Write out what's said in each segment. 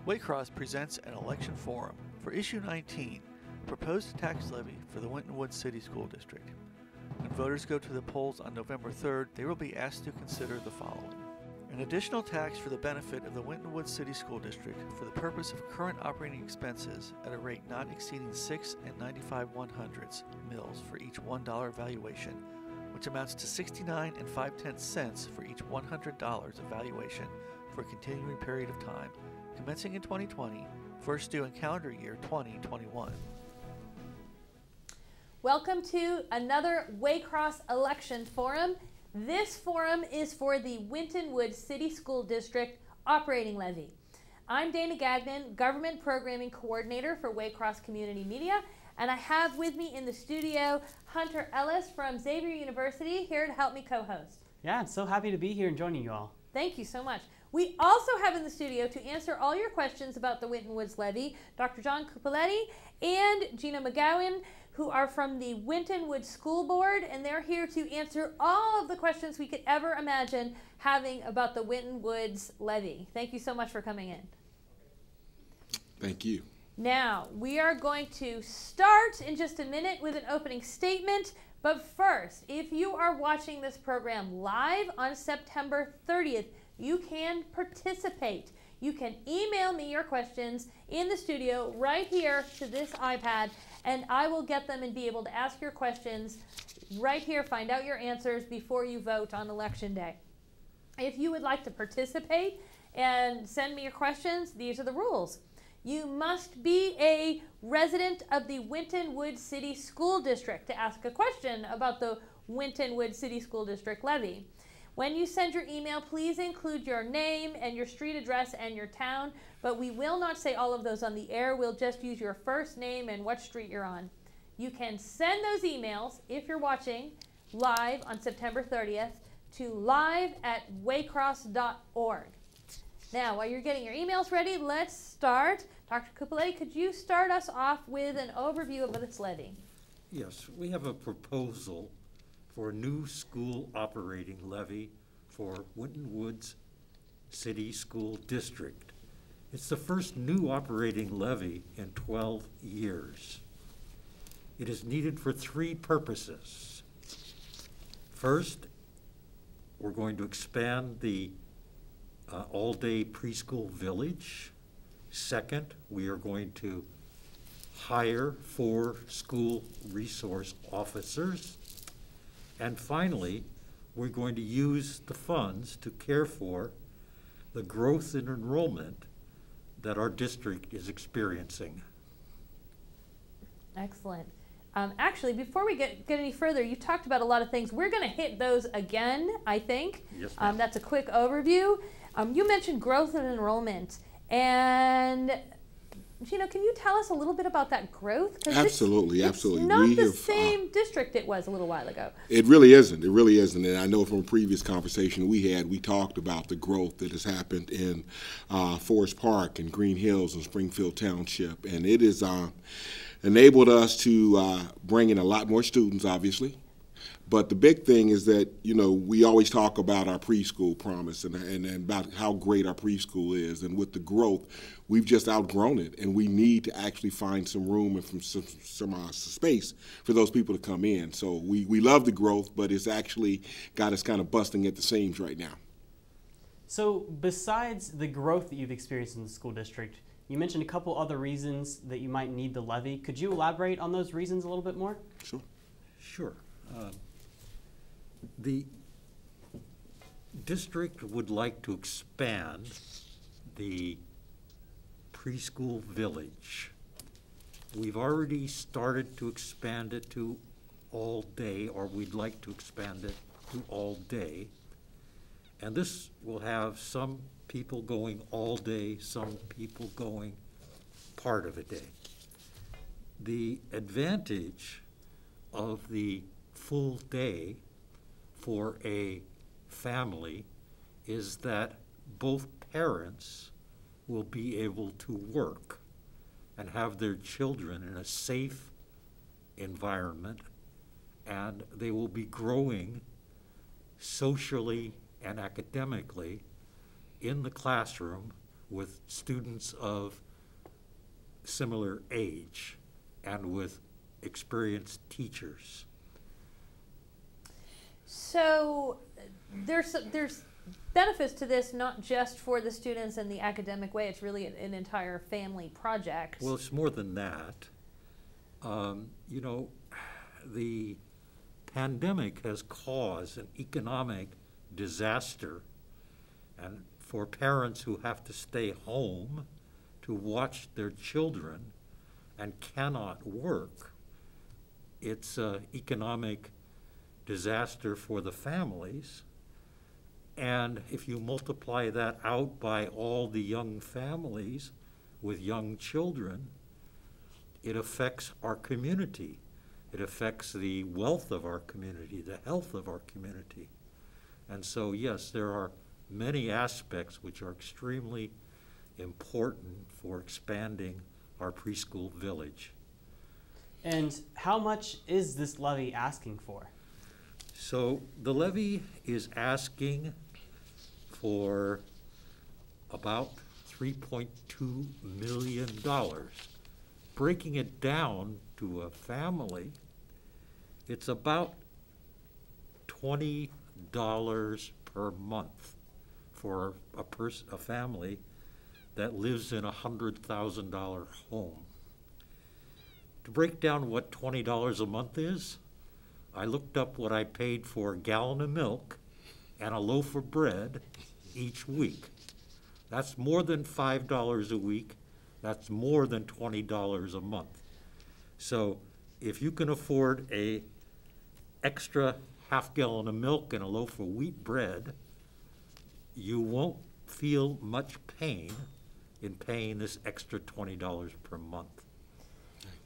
Waycross presents an election forum for Issue 19, proposed tax levy for the Winton Woods City School District. When voters go to the polls on November 3rd, they will be asked to consider the following. An additional tax for the benefit of the Winton Woods City School District for the purpose of current operating expenses at a rate not exceeding 6 95/100ths mils for each $1 valuation, which amounts to 69 5/10 cents for each $100 of valuation for a continuing period of time, commencing in 2020, first due in calendar year 2021. Welcome to another Waycross election forum. This forum is for the Winton Woods City School District operating levy. I'm Dana Gagnon, Government Programming Coordinator for Waycross Community Media, and I have with me in the studio Hunter Ellis from Xavier University here to help me co-host. Yeah, I'm so happy to be here and joining you all. Thank you so much. We also have in the studio to answer all your questions about the Winton Woods levy, Dr. John Cupoletti and Gina McGowan, who are from the Winton Woods School Board, and they're here to answer all of the questions we could ever imagine having about the Winton Woods levy. Thank you so much for coming in. Thank you. Now, we are going to start in just a minute with an opening statement, but first, if you are watching this program live on September 30th, you can participate. You can email me your questions in the studio right here to this iPad, and I will get them and be able to ask your questions right here, find out your answers before you vote on Election Day. If you would like to participate and send me your questions, these are the rules. You must be a resident of the Winton Woods City School District to ask a question about the Winton Woods City School District levy. When you send your email, please include your name and your street address and your town, but we will not say all of those on the air. We'll just use your first name and what street you're on. You can send those emails, if you're watching live on September 30th, to live@waycross.org. Now, while you're getting your emails ready, let's start. Dr. Cupoletti, could you start us off with an overview of this levy? Yes, we have a proposal for a new school operating levy for Winton Woods City School District. It's the first new operating levy in 12 years. It is needed for three purposes. First, we're going to expand the all-day preschool village. Second, we are going to hire 4 school resource officers. And finally, we're going to use the funds to care for the growth in enrollment that our district is experiencing. Excellent. Actually, before we get any further, you talked about a lot of things. We're going to hit those again, I think. Yes, ma'am. That's a quick overview. You mentioned growth and enrollment. And Gina, can you tell us a little bit about that growth? Absolutely, absolutely. It's not the same district it was a little while ago. It really isn't. It really isn't. And I know from a previous conversation we had, we talked about the growth that has happened in Forest Park and Green Hills and Springfield Township. And it has enabled us to bring in a lot more students, obviously. But the big thing is that, you know, we always talk about our preschool promise and about how great our preschool is. And with the growth, we've just outgrown it. And we need to actually find some room and some space for those people to come in. So we love the growth, but it's actually got us kind of busting at the seams right now. So besides the growth that you've experienced in the school district, you mentioned a couple other reasons that you might need the levy. Could you elaborate on those reasons a little bit more? Sure. Sure. The district would like to expand the preschool village. We've already started to expand it to all day, or we'd like to expand it to all day. And this will have some people going all day, some people going part of a day. The advantage of the full day for a family is that both parents will be able to work and have their children in a safe environment, and they will be growing socially and academically in the classroom with students of similar age and with experienced teachers. So there's benefits to this, not just for the students in the academic way. It's really an entire family project. Well, it's more than that. You know, the pandemic has caused an economic disaster, and for parents who have to stay home to watch their children and cannot work, it's an economic disaster for the families. And if you multiply that out by all the young families with young children, it affects our community. It affects the wealth of our community, the health of our community. And so, yes, there are many aspects which are extremely important for expanding our preschool village. And how much is this levy asking for? So the levy is asking for about $3.2 million. Breaking it down to a family, it's about $20 per month for a family that lives in a $100,000 home. To break down what $20 a month is, I looked up what I paid for a gallon of milk and a loaf of bread each week. That's more than $5 a week. That's more than $20 a month. So if you can afford a extra half gallon of milk and a loaf of wheat bread, you won't feel much pain in paying this extra $20 per month.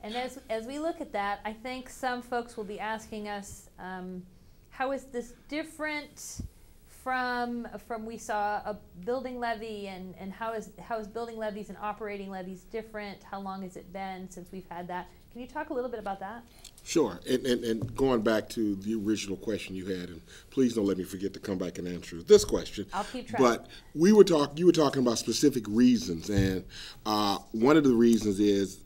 And as we look at that, I think some folks will be asking us, how is this different from we saw a building levy, and how is building levies and operating levies different? How long has it been since we've had that? Can you talk a little bit about that? Sure, and going back to the original question you had, and please don't let me forget to come back and answer this question. I'll keep track. But you were talking about specific reasons, and one of the reasons is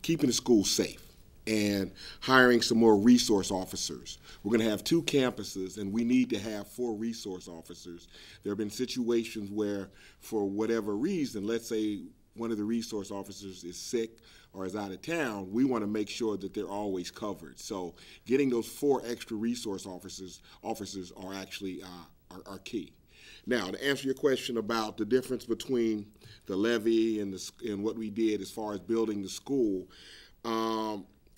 keeping the school safe and hiring some more resource officers. We're going to have 2 campuses, and we need to have 4 resource officers. There have been situations where, for whatever reason, let's say one of the resource officers is sick or is out of town, we want to make sure that they're always covered. So getting those 4 extra resource officers are actually are key. Now, to answer your question about the difference between the levy and what we did as far as building the school,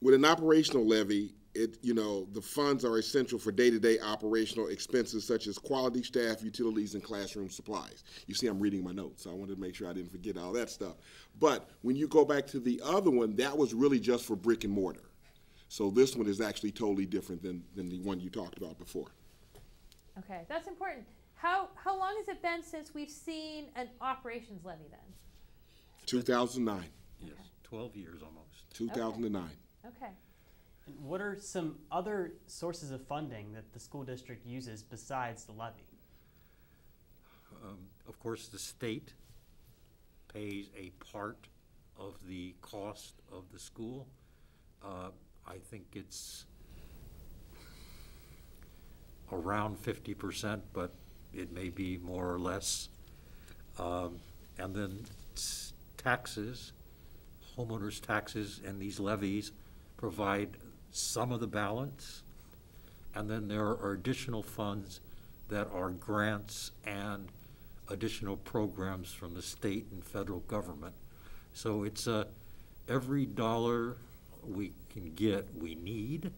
with an operational levy, the funds are essential for day-to-day operational expenses such as quality staff, utilities, and classroom supplies. You see, I'm reading my notes, so I wanted to make sure I didn't forget all that stuff. But when you go back to the other one, that was really just for brick and mortar. So this one is actually totally different than the one you talked about before. Okay, that's important. How long has it been since we've seen an operations levy then? 2009. Yes, 12 years almost. 2009. Okay. And what are some other sources of funding that the school district uses besides the levy? Of course, the state pays a part of the cost of the school. I think it's around 50%, but it may be more or less. And then taxes, homeowners' taxes, and these levies provide some of the balance. And then there are additional funds that are grants and additional programs from the state and federal government. So it's every dollar we can get, we need.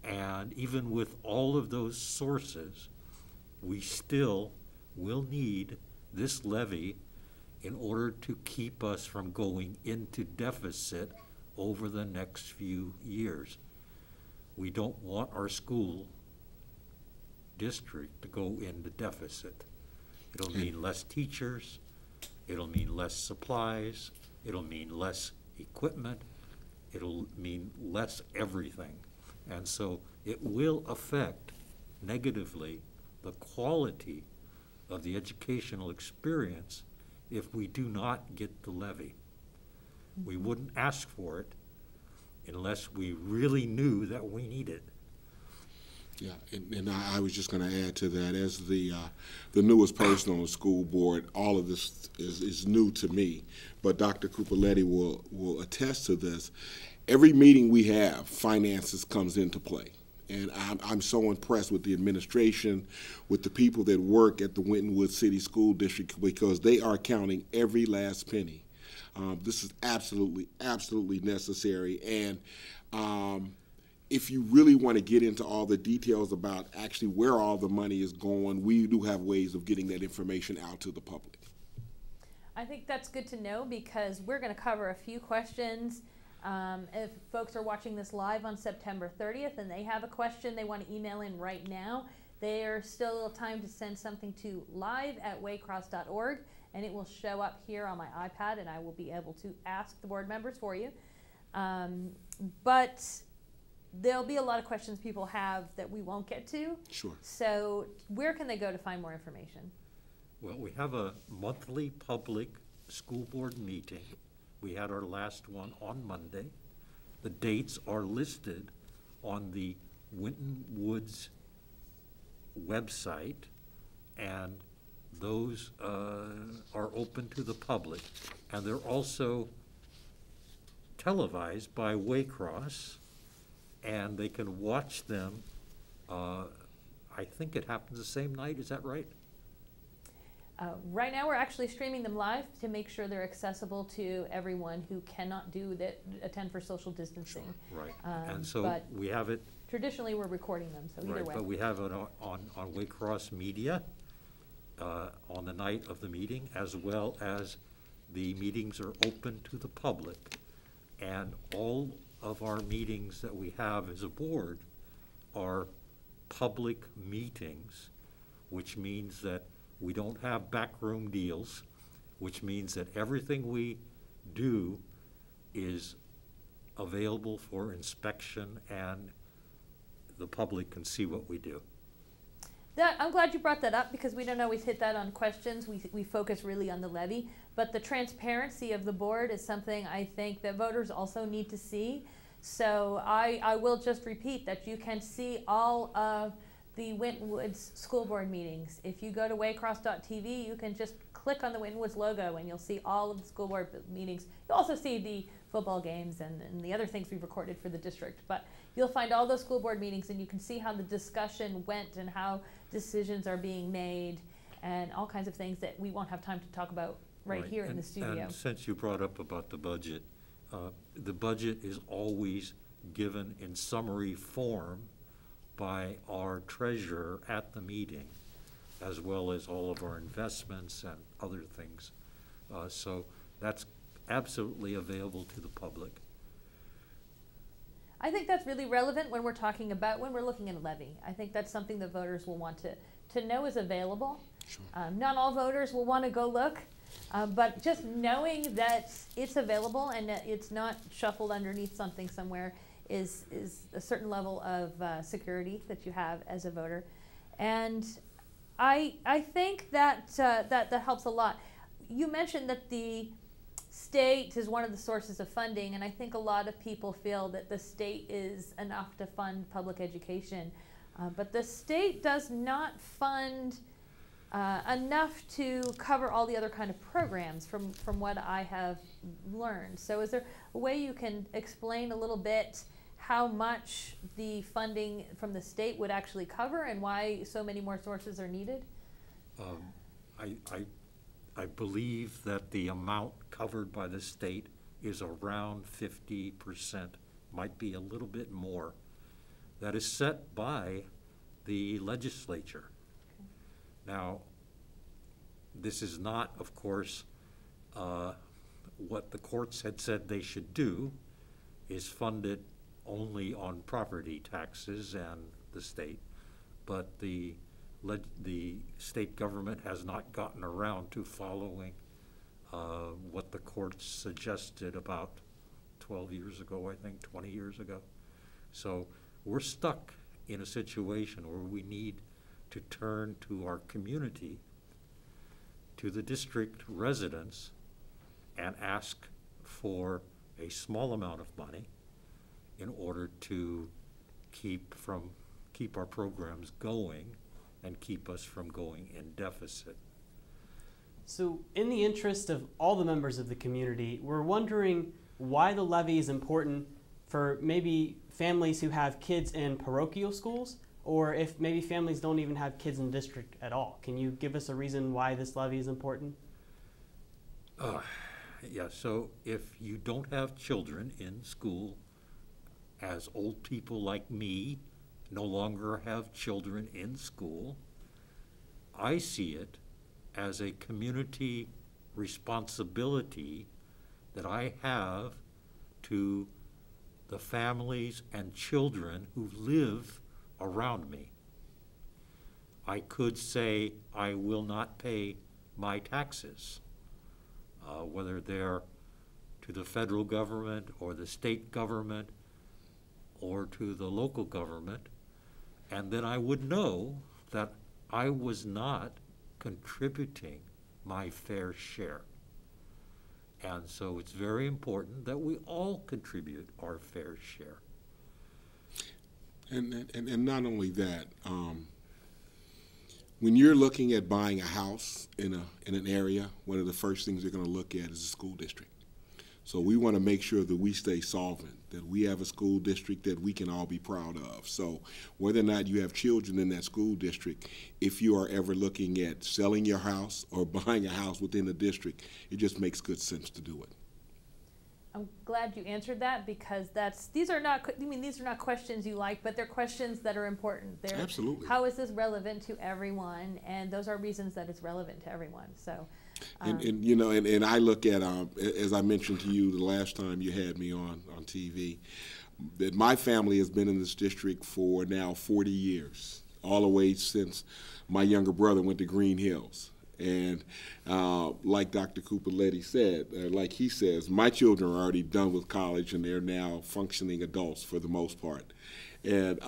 And even with all of those sources, we still will need this levy in order to keep us from going into deficit over the next few years. We don't want our school district to go into deficit. It'll mean less teachers, it'll mean less supplies, it'll mean less equipment, it'll mean less everything. And so it will affect negatively the quality of the educational experience if we do not get the levy. We wouldn't ask for it unless we really knew that we need it. Yeah, and I was just going to add to that, as the newest person on the school board, all of this is new to me, but Dr. Cupoletti will attest to this. Every meeting we have, finances comes into play. And I'm so impressed with the administration, with the people that work at the Winton Woods City School District, because they are counting every last penny. This is absolutely, absolutely necessary. And if you really want to get into all the details about actually where all the money is going, we do have ways of getting that information out to the public. I think that's good to know, because we're going to cover a few questions. If folks are watching this live on September 30th and they have a question they want to email in right now, there's still time to send something to live@waycross.org, and it will show up here on my iPad, and I will be able to ask the board members for you. But there'll be a lot of questions people have that we won't get to. Sure. So where can they go to find more information? Well, we have a monthly public school board meeting. We had our last one on Monday. The dates are listed on the Winton Woods website, and those are open to the public. And they're also televised by Waycross, and they can watch them. I think it happens the same night, is that right? Right now, we're actually streaming them live to make sure they're accessible to everyone who cannot attend for social distancing. Right, and so we have it. Traditionally, we're recording them, so either Right, way. but we have it on Waycross Media on the night of the meeting, as well as the meetings are open to the public. And all of our meetings that we have as a board are public meetings, which means that we don't have backroom deals, which means that everything we do is available for inspection, and the public can see what we do. I'm glad you brought that up, because we don't always hit that on questions. We focus really on the levy, but the transparency of the board is something I think that voters also need to see. So I will just repeat that you can see all of the Winton Woods school board meetings. If you go to waycross.tv, you can just click on the Winton Woods logo and you'll see all of the school board meetings. You'll also see the football games and the other things we've recorded for the district. But you'll find all those school board meetings, and you can see how the discussion went and how decisions are being made and all kinds of things that we won't have time to talk about right here in the studio. And since you brought up about the budget is always given in summary form by our treasurer at the meeting, as well as all of our investments and other things. So that's absolutely available to the public. I think that's really relevant when we're looking at a levy. I think that's something that voters will want to know is available. Sure. Not all voters will want to go look, but just knowing that it's available and that it's not shuffled underneath something somewhere is a certain level of security that you have as a voter. And I think that that helps a lot. You mentioned that the state is one of the sources of funding, and I think a lot of people feel that the state is enough to fund public education, but the state does not fund enough to cover all the other kind of programs from what I have learned. So is there a way you can explain a little bit how much the funding from the state would actually cover and why so many more sources are needed? I believe that the amount covered by the state is around 50%, might be a little bit more. That is set by the legislature. Okay. Now, this is not, of course, what the courts had said they should do, is fund it only on property taxes and the state, but the state government has not gotten around to following what the courts suggested about 12 years ago, I think, 20 years ago. So we're stuck in a situation where we need to turn to our community to the district residents and ask for a small amount of money in order to keep our programs going and keep us from going in deficit. So in the interest of all the members of the community, we're wondering why the levy is important for maybe families who have kids in parochial schools, or if maybe families don't even have kids in the district at all. Can you give us a reason why this levy is important? Yeah, so if you don't have children in school, as old people like me no longer have children in school, I see it as a community responsibility that I have to the families and children who live around me. I could say I will not pay my taxes, whether they're to the federal government or the state government or to the local government, and then I would know that I was not contributing my fair share. And so it's very important that we all contribute our fair share. And not only that, when you're looking at buying a house in an area, one of the first things you're going to look at is the school district. So we want to make sure that we stay solvent, that we have a school district that we can all be proud of. So whether or not you have children in that school district, if you are ever looking at selling your house or buying a house within the district, it just makes good sense to do it. I'm glad you answered that, because these are not questions you like, but they're questions that are important. They're, absolutely. How is this relevant to everyone? And those are reasons that it's relevant to everyone. So, and I look at, as I mentioned to you the last time you had me on TV, that my family has been in this district for now 40 years, all the way since my younger brother went to Green Hills. And like Dr. Cooper-Letty said, like he says, my children are already done with college and they're now functioning adults for the most part. And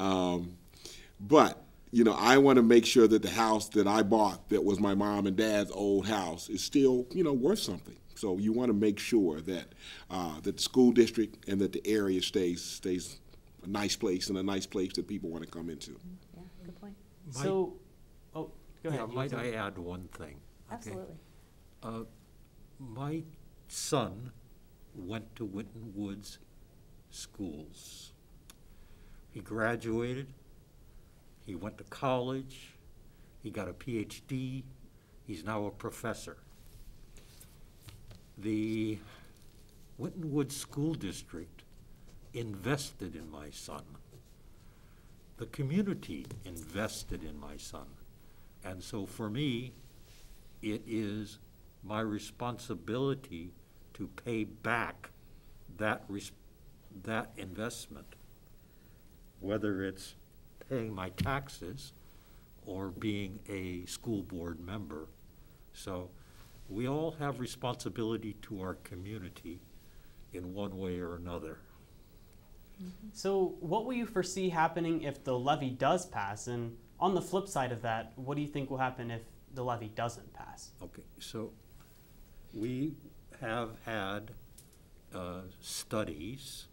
but I want to make sure that the house that I bought, that was my mom and dad's old house, is still worth something. So you want to make sure that that the school district and that the area stays a nice place, and a nice place that people want to come into. Yeah, good point. So. Go ahead. Yeah, might I add one thing? Absolutely. Okay. My son went to Winton Woods schools. He graduated, he went to college, he got a PhD, he's now a professor. The Winton Woods School District invested in my son. The community invested in my son. And so for me, it is my responsibility to pay back that investment, whether it's paying my taxes or being a school board member. So we all have responsibility to our community in one way or another. So what will you foresee happening if the levy does pass? And on the flip side of that, what do you think will happen if the levy doesn't pass? Okay, so we have had studies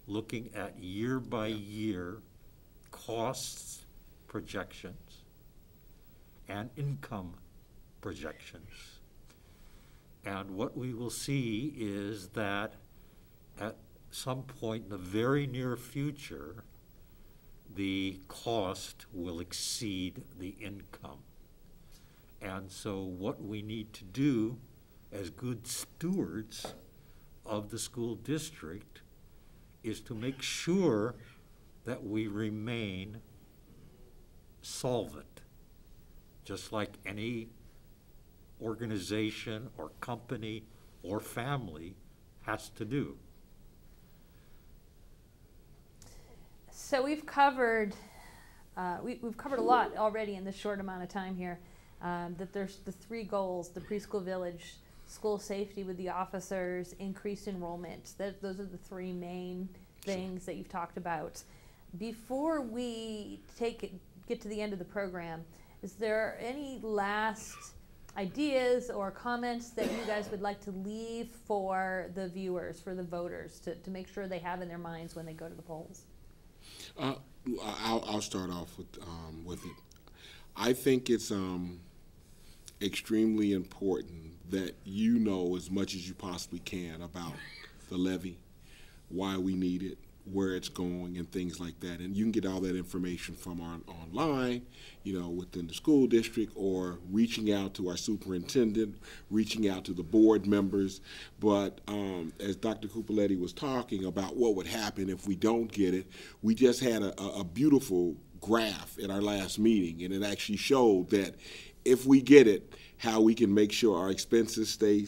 looking at year by year costs projections and income projections. And what we will see is that at some point in the very near future, the cost will exceed the income. And so what we need to do as good stewards of the school district is to make sure that we remain solvent, just like any organization or company or family has to do. So we've covered we've covered a lot already in this short amount of time here. That there's the three goals: the preschool village, school safety with the officers, increased enrollment. Those are the three main things that you've talked about. Before we get to the end of the program, is there any last ideas or comments that you guys would like to leave for the viewers, for the voters, to make sure they have in their minds when they go to the polls? I'll start off with it. I think it's extremely important that you know as much as you possibly can about the levy, why we need it, where it's going, and things like that. And you can get all that information from online, within the school district, or reaching out to our superintendent, reaching out to the board members. But as Dr. Cupoletti was talking about what would happen if we don't get it, we just had a beautiful graph at our last meeting, and it actually showed that if we get it, how we can make sure our expenses stay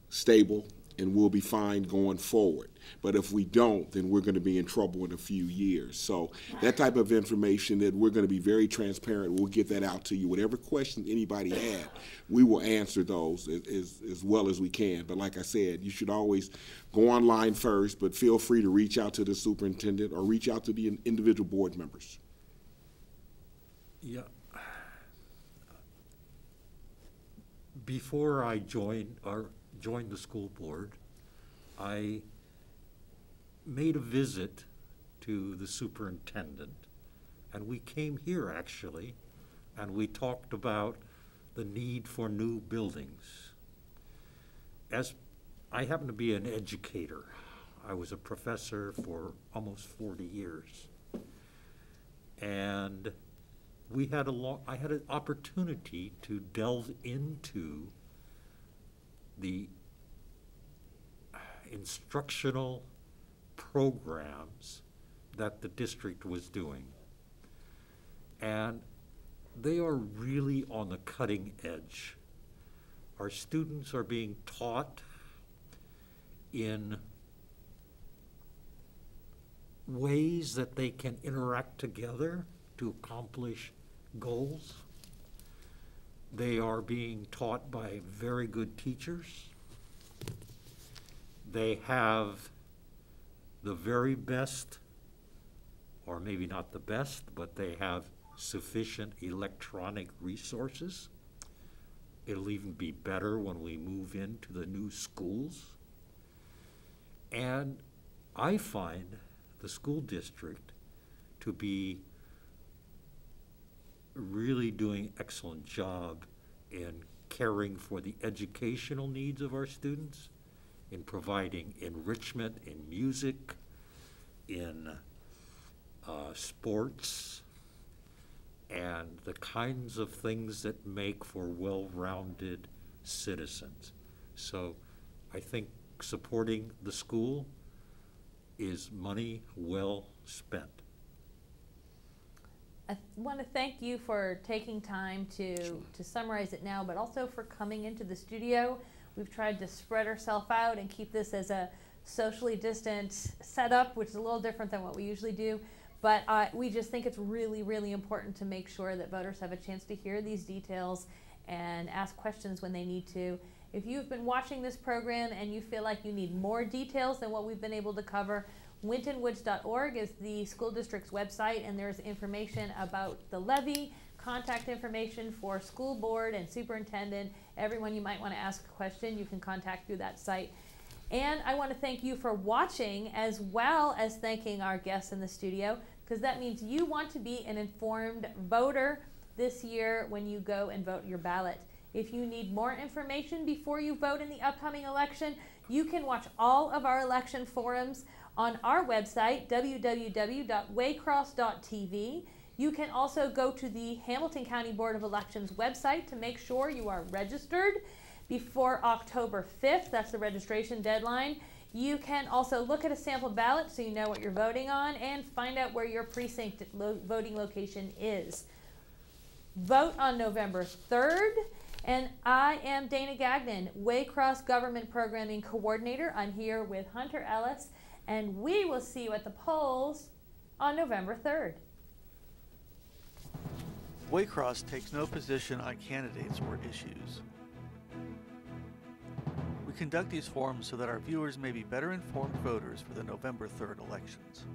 stable and we'll be fine going forward. But if we don't, then we're going to be in trouble in a few years. So that type of information, that we're going to be very transparent. We'll get that out to you. Whatever questions anybody had, we will answer those as well as we can. But like I said, you should always go online first, but feel free to reach out to the superintendent or reach out to the individual board members. Yeah. Before I joined the school board, I made a visit to the superintendent, and we came here actually, and we talked about the need for new buildings. As I happen to be an educator, I was a professor for almost 40 years, and I had an opportunity to delve into the instructional programs that the district was doing. And they are really on the cutting edge. Our students are being taught in ways that they can interact together to accomplish goals. They are being taught by very good teachers. They have the very best, or maybe not the best, but they have sufficient electronic resources. It'll even be better when we move into the new schools. And I find the school district to be really doing an excellent job in caring for the educational needs of our students, in providing enrichment in music, in sports, and the kinds of things that make for well-rounded citizens. So I think supporting the school is money well spent. I want to thank you for taking time to summarize it now, but also for coming into the studio. We've tried to spread ourselves out and keep this as a socially distant setup, which is a little different than what we usually do. But we just think it's really, really important to make sure that voters have a chance to hear these details and ask questions when they need to. If you've been watching this program and you feel like you need more details than what we've been able to cover, wintonwoods.org is the school district's website, and there's information about the levy, contact information for school board and superintendent. Everyone you might want to ask a question, you can contact through that site. And I want to thank you for watching, as well as thanking our guests in the studio, because that means you want to be an informed voter this year when you go and vote your ballot. If you need more information before you vote in the upcoming election, you can watch all of our election forums on our website, www.waycross.tv. You can also go to the Hamilton County Board of Elections website to make sure you are registered before October 5th. That's the registration deadline. You can also look at a sample ballot so you know what you're voting on and find out where your precinct voting location is. Vote on November 3rd. And I am Dana Gagnon, Waycross Government Programming Coordinator. I'm here with Hunter Ellis, and we will see you at the polls on November 3rd. Waycross takes no position on candidates or issues. We conduct these forums so that our viewers may be better informed voters for the November 3rd elections.